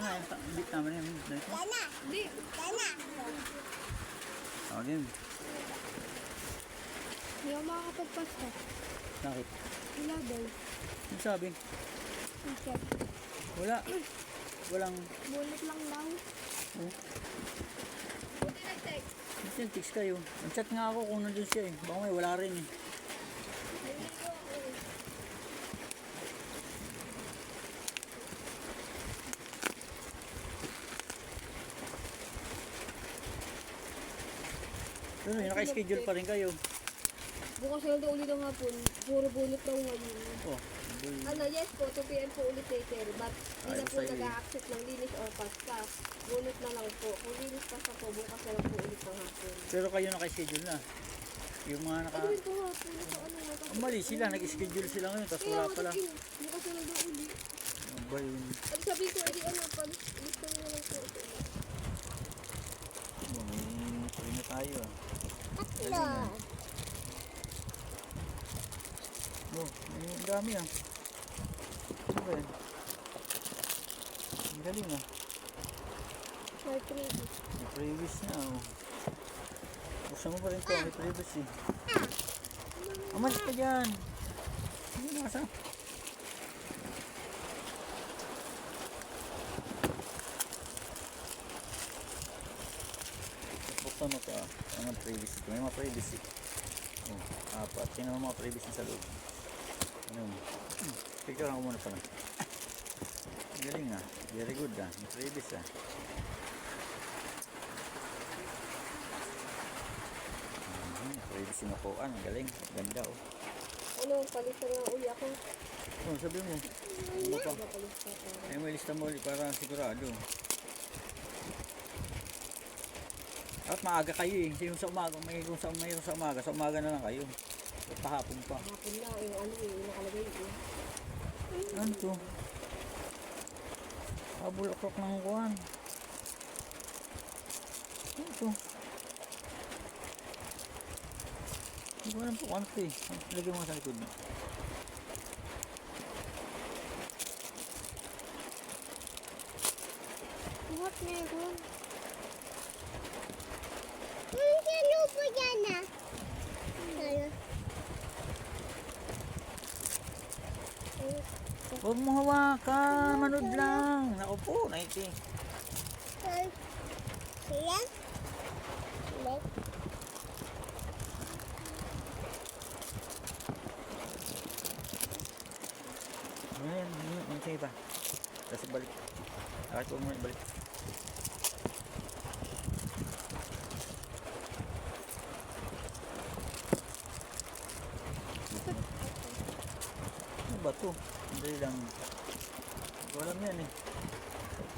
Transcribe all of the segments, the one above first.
nga yan. Hindi tama na yan. Dana. Hindi. Dana. Tawagin. Hindi ako makakapagpasta. Bakit? Wala daw. Ano sabi? Teacher. Wala. Walang... Bunot lang daw. Oh. Buti nag-text. Basta text kayo. Ang-chat nga ako kung nandun siya eh. Baka may wala rin eh. Naliligo ako eh. Ano yun? Naka-schedule pa rin kayo. Bukas na daw ulit ang hapon. Puro bunot daw ngayon. Oh. Ano, yes po, 2 p.m. po ulit later. But di na Ayos po sa'yo eh. nag-a-accept ng linis or pasta. Bunot na lang po. Kung linis pasta po, bukas na lang po ulit ng hapon. Pero kayo naka-schedule na. Yung mga naka... Ano rin po hapon? Ito ano na Ang mali sila. Nag-schedule sila ngayon. Tapos wala pala. Bukas na lang daw ulit. Ano ba yun? At sabi ko, edi ano, gusto nyo lang po ito. May na tayo ah. Tatlo. Oh, ang dami ah. Ano ba yan? Ang galing ah. May previous. May previous na oh. Buksan mo pa rin to. May previous eh. Amas ka dyan. Hindi na kasa. Buksan mo to ah. Ang mga previous. May mga previous eh. Oh, apat. Tingnan mo mga previous na sa loob. Ano mo? Picture ako muna pala. Galing ah. Very good ah. May previous ah. Previous yung nakuhaan. Galing. Ganda oh. Ano, palitan nga uli ako. Oh, sabi mo. Ano pa? Palitan ko. Ay, may lista mo ulit para sigurado. At maaga kayo eh. Yung sa umaga, mayroon sa umaga na lang kayo. At pahapon pa. Hapon na, yung ano eh, nakalagay eh. Ano to? Habol o'clock ng kuhan. Ano to? Hindi ko alam po kung ano to eh. Lagyan mo sa likod mo. What meron? Ano po yan ah? Huwag mo hawakan. Manood lang. Naku po. Naiti. Sila? Sila? Ayan. Ayan. Sige pa. Tapos balik. Akit ko muna balik. Ano ba to? Hindi lang. Walang yan eh.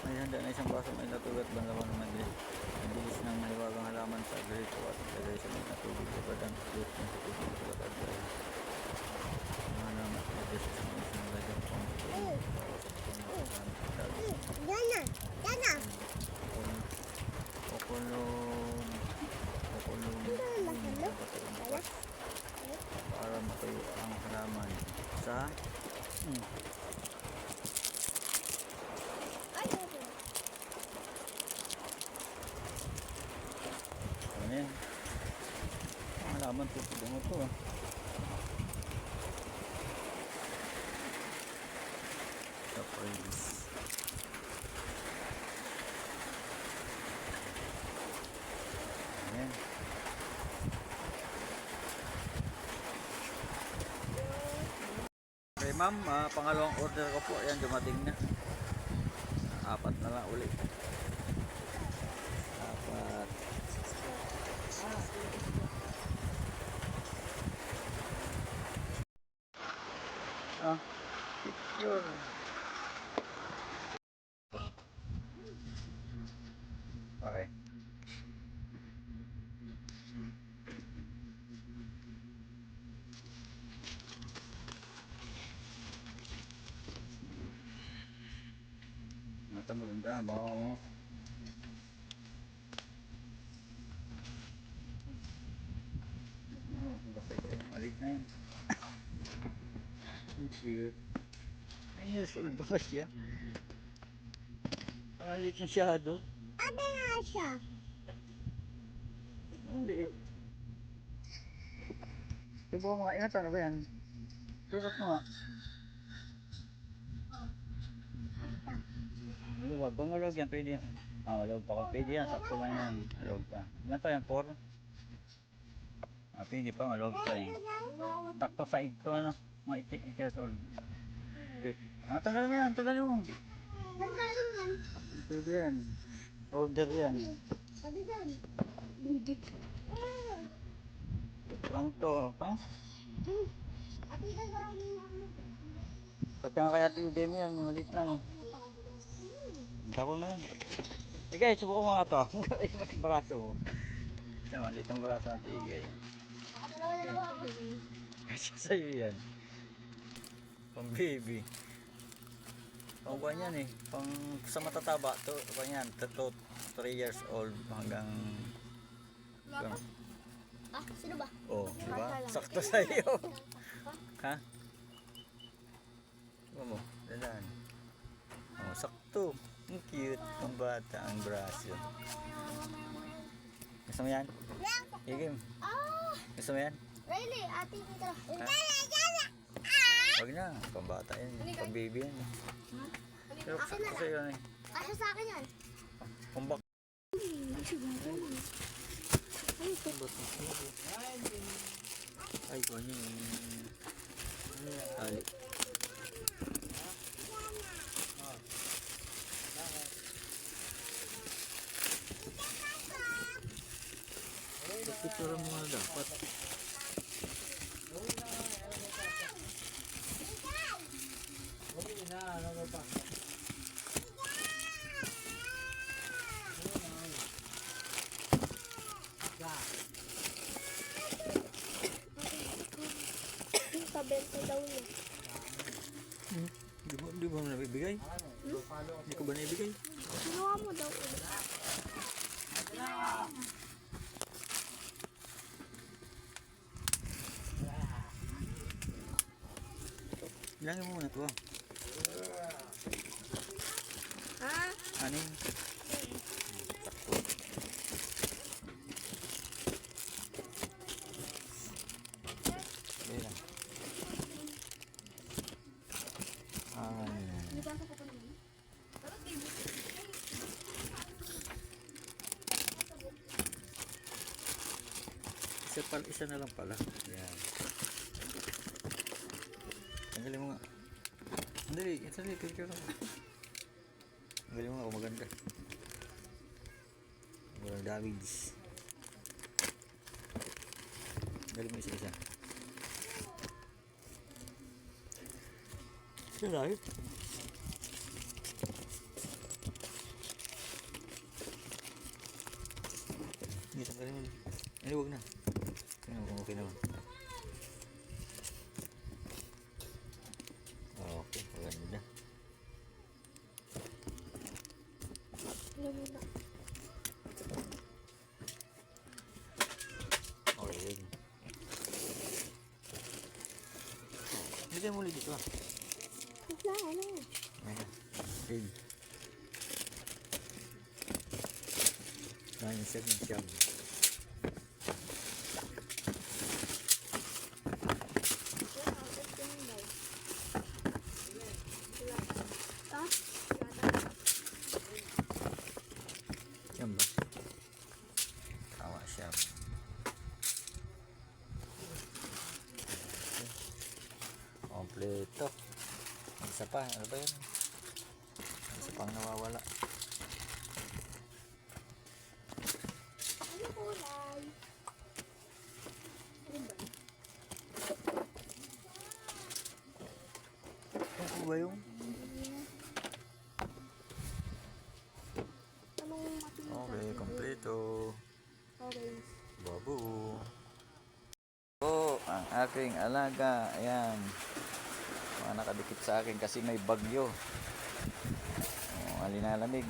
May handa na isang baso may natulad banlawan ng mabilis ng maliwagang halaman sa agrito at ilagay sa mga natulog sa badang fruit ng sa tubig sa lakad dahil mga naman sa beses ng isang lagyan pang tubig Dana! Dana! kukulong para matuyo ang halaman sa ano yan ang halaman tutulong mo to ah. Surprise. Ayan. Okay ma'am, pangalawang order ko po. Ayan, dumating na. Apat na lang ulit. Apat. Ah, picture. Okay. Mata maganda, baka mo. Malik na yan. Thank you. Ayos, ulbas yan. Maliit masyado. Ano nga siya? Maliit. Subukan mo nga. Ingat ano ba yan? Sukat mo nga. Huwag kung alog yan, pwede yan. Ah, alog pa ko. Pwede yan, sakto man yan. Alog pa. Ilan pa yan? 4? Ah, pwede pa, alog pa eh. Takto 5 to, ano? Mga itik old. Okay. Ah, tagal mo yan, tagal mo. Pwede yan. Order yan. Pang to, pang? Pagka kaya tinday mo yan, malit lang. Tapos na yan. Sige, subukan mo nga to. Yung braso mo. Isa malit ang braso natin, igay. Kasi sa'yo yan. Pang baby. Pang buwan yan eh. Pang sa matataba. To, pang yan. 3 years old hanggang... Ah, sino ba? Oh, diba? Sakto sa'yo. Ha? Diba mo? Dalan. Oh, sakto. Ang cute. Ang bata. Ang braso. Gusto mo yan? Igim. Gusto mo yan? Really? Ate, dito. Wag na. Pambata yan. Pang baby yan. Pero sakto sa'yo yan eh. Kasya sa akin yan. Kumbak. Ay, kung ano yung... Tali. Picture mo na dapat. Pabenta daw niya. Di ba mo nabibigay? Hindi ko ba nabibigay? Kinuha mo daw. Bilangin mo muna ito ah. Ha? Ano yun? Sakto. Lang. Isa na lang pala. Yan. Tanggalin mo nga. Andali, picture mo. Tanggalin mo nga kung maganda. Walang damage. Tanggalin mo isa-isa. Isa lang. Hindi, tanggalin mo. Ano, huwag na. Okay naman. Okay, maganda. Okay. Bigyan mo ulit dito ah. Ano? Ayan. Okay. 977. Yan ba? Tawa siya. Kompleto. Isa pa. Ano ba yun? Isa pang nawawala. Ano kulay? Ano ba yung? Anong mapili? Okay, kompleto. Orange. Babu. Oh, ang aking alaga. Ayan. Mga nakadikit sa akin kasi may bagyo. Oh, alinalamig.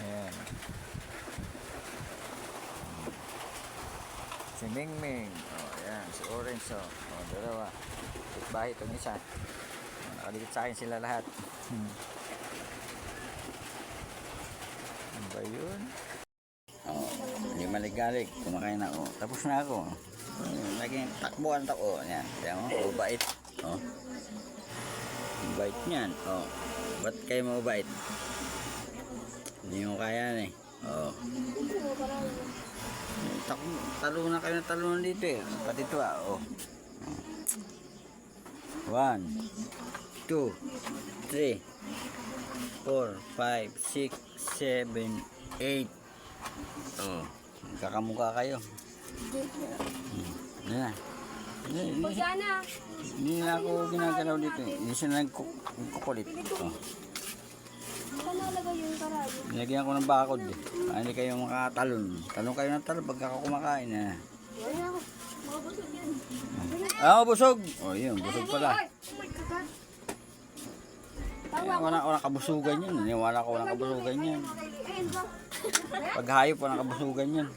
Ayan. Si Mingming. Oh, ayan. Si Orange. Oh, dalawa. Bahay itong isa. Nakadikit sa akin sila lahat. Ano ba yun? Oh, hindi maligalig. Kumakain na ako. Tapos na ako. Laging takbuhan ako. Yan. Kaya mo, mabait. Oh. Mabait niyan. Oh. Ba't kayo mabait? Hindi mo kaya eh. Oh. Talo na kayo na talo na dito eh. Pati ito ah. Oh. 1, 2, 3, 4, 5, 6, 7, 8. Oh, kakamukha kayo. Yan. Pagana. Hindi na ako ginagalaw dito. Hindi siya nagkukulit. Oh. Saan nalagay yung karayo? Nilagyan ko ng bakod eh. Hindi kayo makatalon. Talon kayo ng talon pagka kumakain. Wala ako. Makabusog yan. Ah, busog. Oh, yun. Busog pala. Oh my God. Wala kabusugan yan. Wala ko walang kabusugan yan. Ayun ba? Pag hayop, walang kabusugan yan.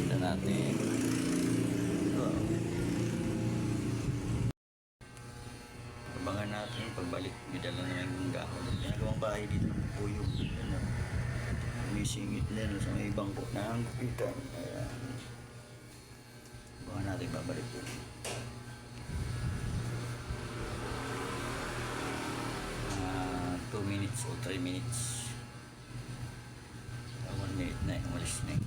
Ito natin. Abangan natin pagbalik. May dala naman yung gahon. Ginagawang bahay dito ng puyog. May singit na sa may bangko na ang kupitan. Abangan natin babalik yun. 2 minutes o 3 minutes. 1 minute na yung umalis na yun.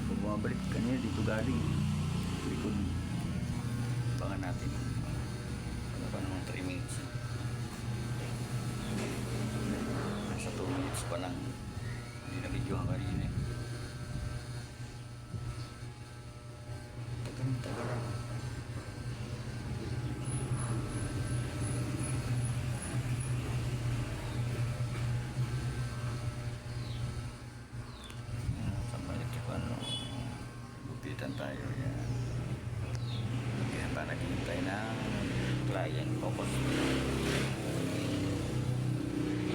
Bumabalik kanina dito galing likod. Abangan natin ano pa naman 3 minutes nasa 2 minutes pa lang hindi na videohan kanina tagal sa balik pa no gupitan tayo Focus.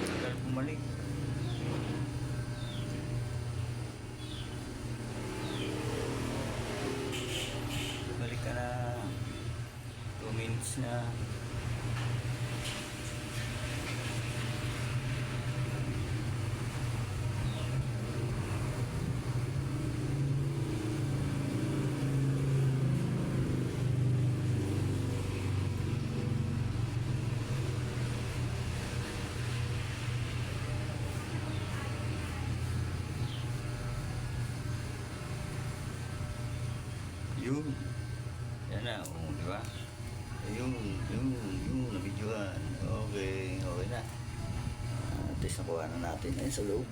Tagal bumalik. Balik ka na. 2 minutes na. Yun. Yan na, di ba? Yung nabidyohan. Okay na. At least nakuha na natin ayun sa loob.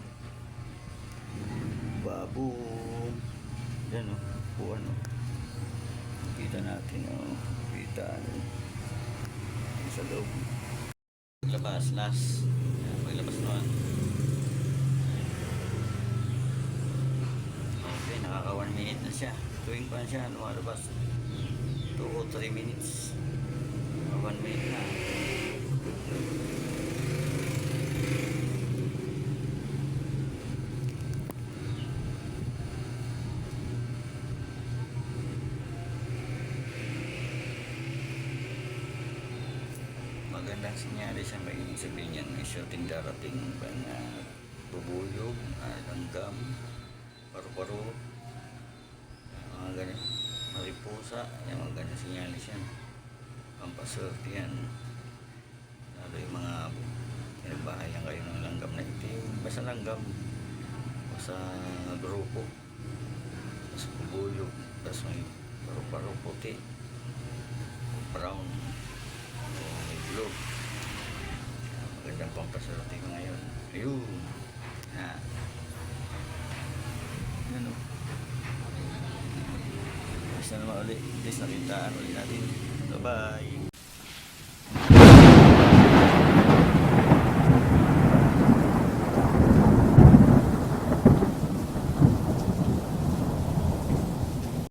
Baboom. Yan o, buwan o. Kita natin o. Kita ayun sa loob. Paglabas, last. Yan, paglabas naman. Okay, nakaka 1 minute na siya. Tuwing pa siya, lumalabas 2 o 3 minutes 1 minute na. Magandang sinyalis ang may sabihin niyan, may shooting darating pa na bubuyog, langgam, paru-paro, mga ganyan, mariposa, yung mga ganyan sinyalis yan, pampaswerte yan. Lalo yung mga pinagbahayan kayo ng langgam na itim, basta langgam, basta grupo, tapos bubuyog, tapos may paru-paro puti, brown, o may blue. Magandang pampaswerte ko ngayon. Ayun, yan o. Basta naman ulit, nakita ulit natin. Bye bye.